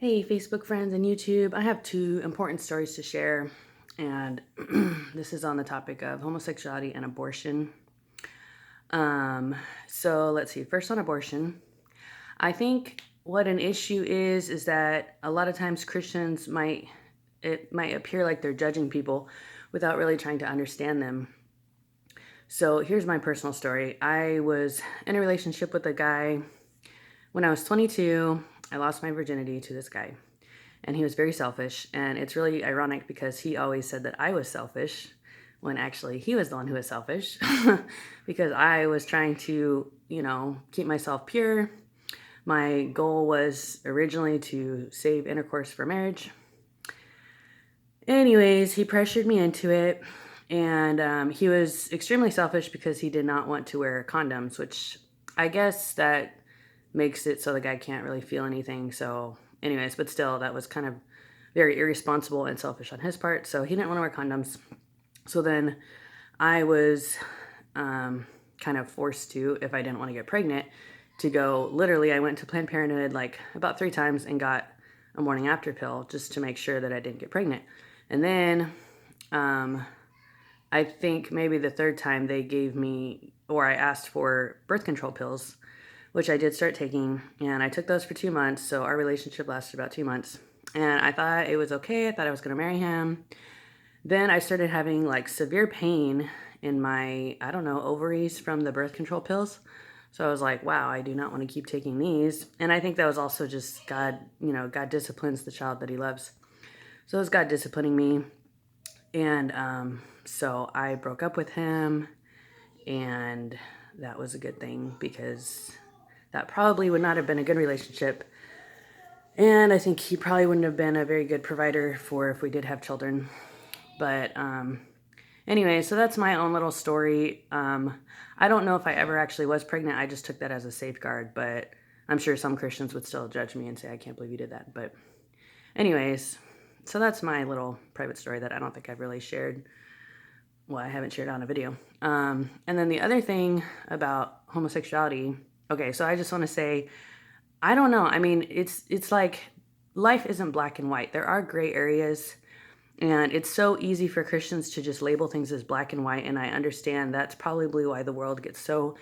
Hey, Facebook friends and YouTube. I have two important stories to share, and this is on the topic of homosexuality and abortion. So let's see. First, on abortion, I think what an issue is that a lot of times Christians might appear like they're judging people without really trying to understand them. So here's my personal story. I was in a relationship with a guy when I was 22. I lost my virginity to this guy. And he was very selfish. And it's really ironic because he always said that I was selfish when actually he was the one who was selfish because I was trying to, keep myself pure. My goal was originally to save intercourse for marriage. Anyways, he pressured me into it. And he was extremely selfish because he did not want to wear condoms, which I guess that makes it so the guy can't really feel anything. So, anyways, but still, that was kind of very irresponsible and selfish on his part. So he didn't want to wear condoms. So then I was kind of forced to, if I didn't want to get pregnant, to go. Literally, I went to Planned Parenthood like about 3 times and got a morning after pill just to make sure that I didn't get pregnant. And then I think maybe the third time they gave me, or I asked for birth control pills, which I did start taking, and I took those for 2 months. So our relationship lasted about 2 months. And I thought it was okay. I thought I was going to marry him. Then I started having like severe pain in my, I don't know, ovaries from the birth control pills. So I was like, wow, I do not want to keep taking these. And I think that was also just God, God disciplines the child that he loves. So it was God disciplining me. And so I broke up with him, and that was a good thing because that probably would not have been a good relationship. And I think he probably wouldn't have been a very good provider for if we did have children. But anyway, so that's my own little story. I don't know if I ever actually was pregnant. I just took that as a safeguard, but I'm sure some Christians would still judge me and say, I can't believe you did that. But anyways, so that's my little private story that I don't think I've really shared. Well, I haven't shared on a video. And then the other thing about homosexuality, okay, so I just want to say, I don't know. I mean, it's like life isn't black and white. There are gray areas, and it's so easy for Christians to just label things as black and white, and I understand that's probably why the world gets so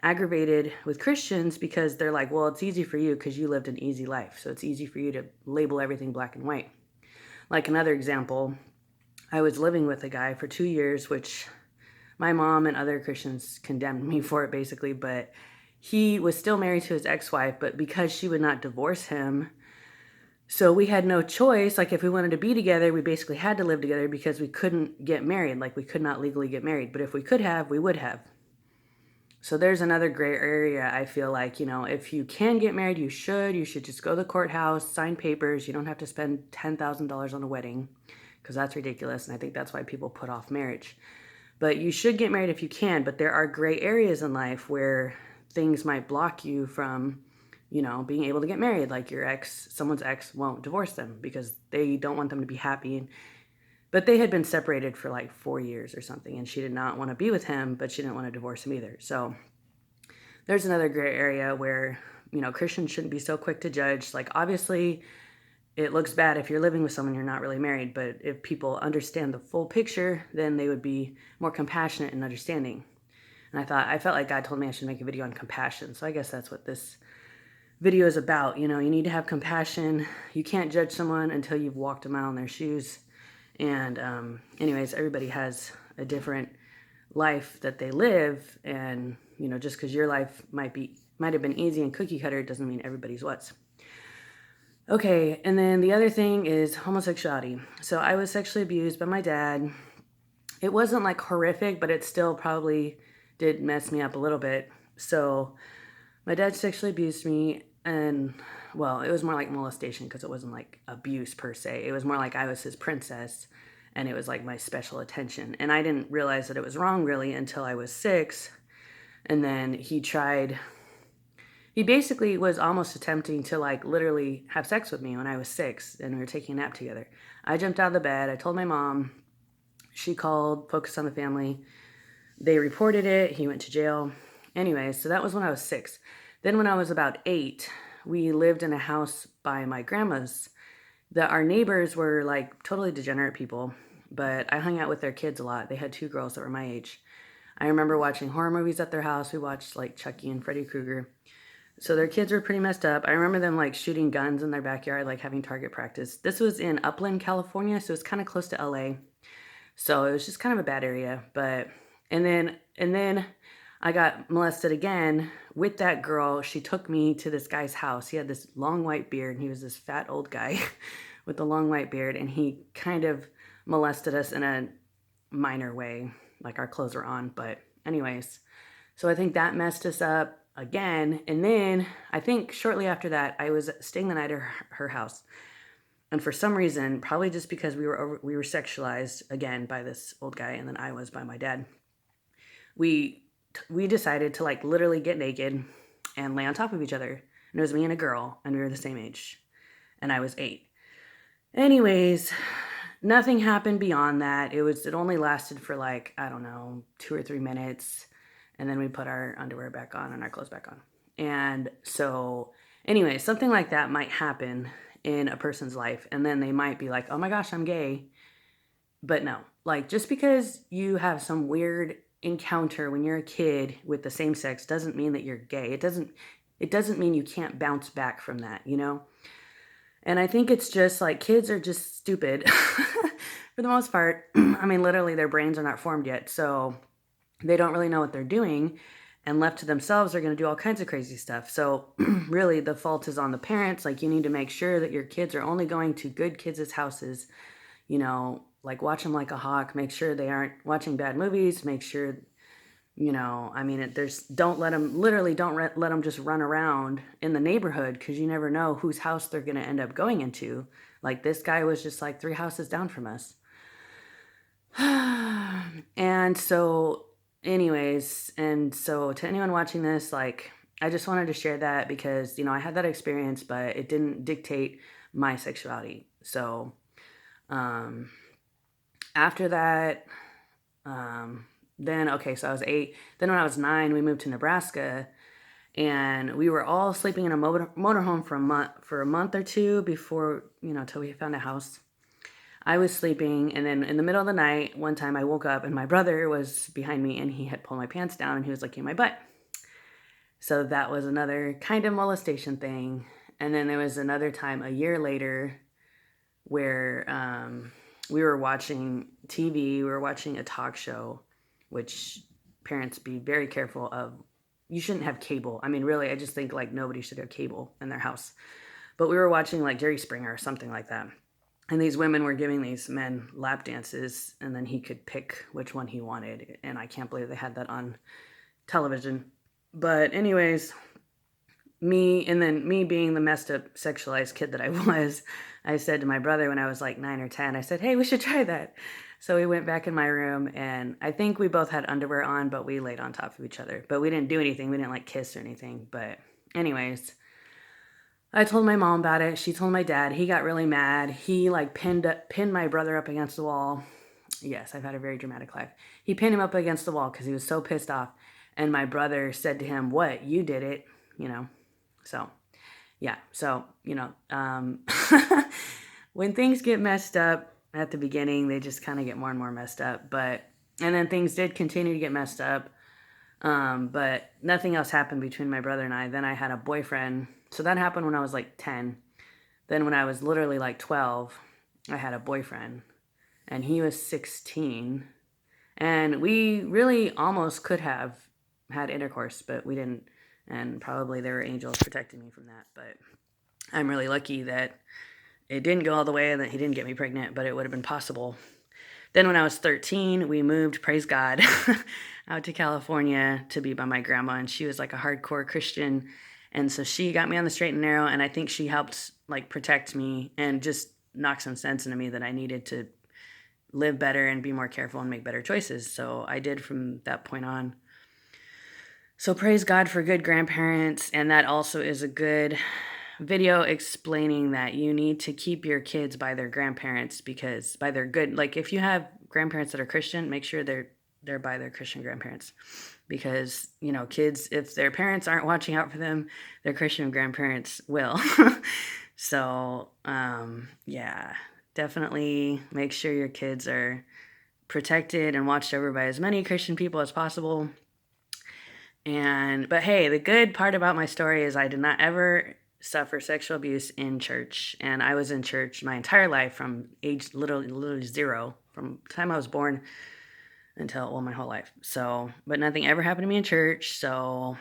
aggravated with Christians, because they're like, well, it's easy for you because you lived an easy life, so it's easy for you to label everything black and white. Like another example, I was living with a guy for 2 years, which my mom and other Christians condemned me for it basically, but he was still married to his ex-wife, but because she would not divorce him, so we had no choice. Like if we wanted to be together, we basically had to live together because we couldn't get married. Like we could not legally get married, but if we could have, we would have. So there's another gray area. I feel like, if you can get married, you should. You should just go to the courthouse, sign papers. You don't have to spend $10,000 on a wedding because that's ridiculous. And I think that's why people put off marriage. But you should get married if you can. But there are gray areas in life where things might block you from, being able to get married. Like someone's ex won't divorce them because they don't want them to be happy. But they had been separated for like 4 years or something, and she did not want to be with him, but she didn't want to divorce him either. So there's another gray area where, Christians shouldn't be so quick to judge. Like obviously it looks bad if you're living with someone you're not really married, but if people understand the full picture, then they would be more compassionate and understanding. And I felt like God told me I should make a video on compassion. So I guess that's what this video is about. You need to have compassion. You can't judge someone until you've walked a mile in their shoes. And anyways, everybody has a different life that they live. And, just because your life might have been easy and cookie cutter doesn't mean everybody's was. Okay, and then the other thing is homosexuality. So I was sexually abused by my dad. It wasn't like horrific, but it still probably did mess me up a little bit. So my dad sexually abused me, and well, it was more like molestation because it wasn't like abuse per se. It was more like I was his princess, and it was like my special attention. And I didn't realize that it was wrong really until I was 6. And then he basically was almost attempting to like literally have sex with me when I was 6 and we were taking a nap together. I jumped out of the bed. I told my mom. She called Focus on the Family. They reported it. He went to jail. Anyway, so that was when I was 6. Then when I was about 8, we lived in a house by my grandma's. Our neighbors were like totally degenerate people, but I hung out with their kids a lot. They had two girls that were my age. I remember watching horror movies at their house. We watched like Chucky and Freddy Krueger. So their kids were pretty messed up. I remember them like shooting guns in their backyard, like having target practice. This was in Upland, California, so it's kind of close to LA. So it was just kind of a bad area. But and then I got molested again with that girl. She took me to this guy's house. He had this long white beard, and he was this fat old guy with a long white beard, and he kind of molested us in a minor way, like our clothes were on. But anyways, so I think that messed us up again. And then I think shortly after that, I was staying the night at her house. And for some reason, probably just because we were sexualized again by this old guy, and then I was by my dad, we decided to like literally get naked and lay on top of each other. And it was me and a girl, and we were the same age, and I was 8. Anyways, nothing happened beyond that. It only lasted for like, I don't know, 2 or 3 minutes. And then we put our underwear back on and our clothes back on. And so anyway, something like that might happen in a person's life. And then they might be like, oh my gosh, I'm gay. But no, like just because you have some weird encounter when you're a kid with the same sex doesn't mean that you're gay. It doesn't mean you can't bounce back from that, you know? And I think it's just like kids are just stupid for the most part. I mean, literally their brains are not formed yet. So they don't really know what they're doing, and left to themselves, they're going to do all kinds of crazy stuff. So really the fault is on the parents. Like you need to make sure that your kids are only going to good kids' houses, you know, like watch them like a hawk, make sure they aren't watching bad movies, make sure, you know, I mean, don't let them just run around in the neighborhood, because you never know whose house they're going to end up going into. Like this guy was just like 3 houses down from us. And so anyways, and so to anyone watching this, like, I just wanted to share that because, you know, I had that experience, but it didn't dictate my sexuality. So, after that, then, okay, so I was 8. Then when I was 9, we moved to Nebraska, and we were all sleeping in a motorhome for a month or 2 before, you know, till we found a house. I was sleeping, and then in the middle of the night, one time I woke up and my brother was behind me, and he had pulled my pants down and he was licking my butt. So that was another kind of molestation thing. And then there was another time a year later where we were watching TV, we were watching a talk show, which parents be very careful of. You shouldn't have cable. I mean, really, I just think like nobody should have cable in their house. But we were watching like Jerry Springer or something like that. And these women were giving these men lap dances, and then he could pick which one he wanted. And I can't believe they had that on television. But anyways, me being the messed up sexualized kid that I was, I said to my brother when I was like 9 or 10, I said, hey, we should try that. So we went back in my room, and I think we both had underwear on, but we laid on top of each other. But we didn't do anything. We didn't like kiss or anything. But anyways, I told my mom about it. She told my dad. He got really mad. He like pinned my brother up against the wall. Yes, I've had a very dramatic life. He pinned him up against the wall because he was so pissed off. And my brother said to him, what, you did it, you know? So, yeah. So, you know, when things get messed up at the beginning, they just kind of get more and more messed up. And then things did continue to get messed up. But nothing else happened between my brother and I. Then I had a boyfriend. So that happened when I was like 10. Then when I was literally like 12, I had a boyfriend, and he was 16. And we really almost could have had intercourse, but we didn't. And probably there were angels protecting me from that. But I'm really lucky that it didn't go all the way and that he didn't get me pregnant, but it would have been possible. Then when I was 13, we moved, praise God, out to California to be by my grandma. And she was like a hardcore Christian. And so she got me on the straight and narrow. And I think she helped like protect me and just knock some sense into me that I needed to live better and be more careful and make better choices. So I did from that point on. So praise God for good grandparents. And that also is a good video explaining that you need to keep your kids by their grandparents, because if you have grandparents that are Christian, make sure they're by their Christian grandparents, because, kids, if their parents aren't watching out for them, their Christian grandparents will. So, yeah, definitely make sure your kids are protected and watched over by as many Christian people as possible. But hey, the good part about my story is I did not ever suffer sexual abuse in church, and I was in church my entire life from age literally 0, from the time I was born until, well, my whole life. So, but nothing ever happened to me in church. So,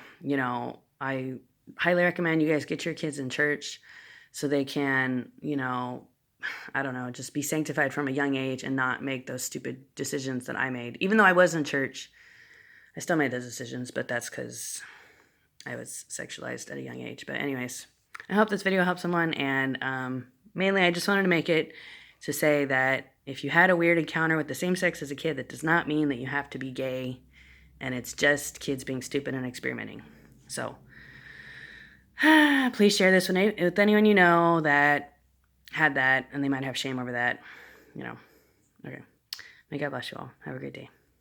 I highly recommend you guys get your kids in church so they can, I don't know, just be sanctified from a young age and not make those stupid decisions that I made. Even though I was in church, I still made those decisions, but that's because I was sexualized at a young age. But anyways, I hope this video helps someone, and mainly I just wanted to make it to say that if you had a weird encounter with the same sex as a kid, that does not mean that you have to be gay, and it's just kids being stupid and experimenting. So please share this with anyone you know that had that, and they might have shame over that. Okay. May God bless you all. Have a great day.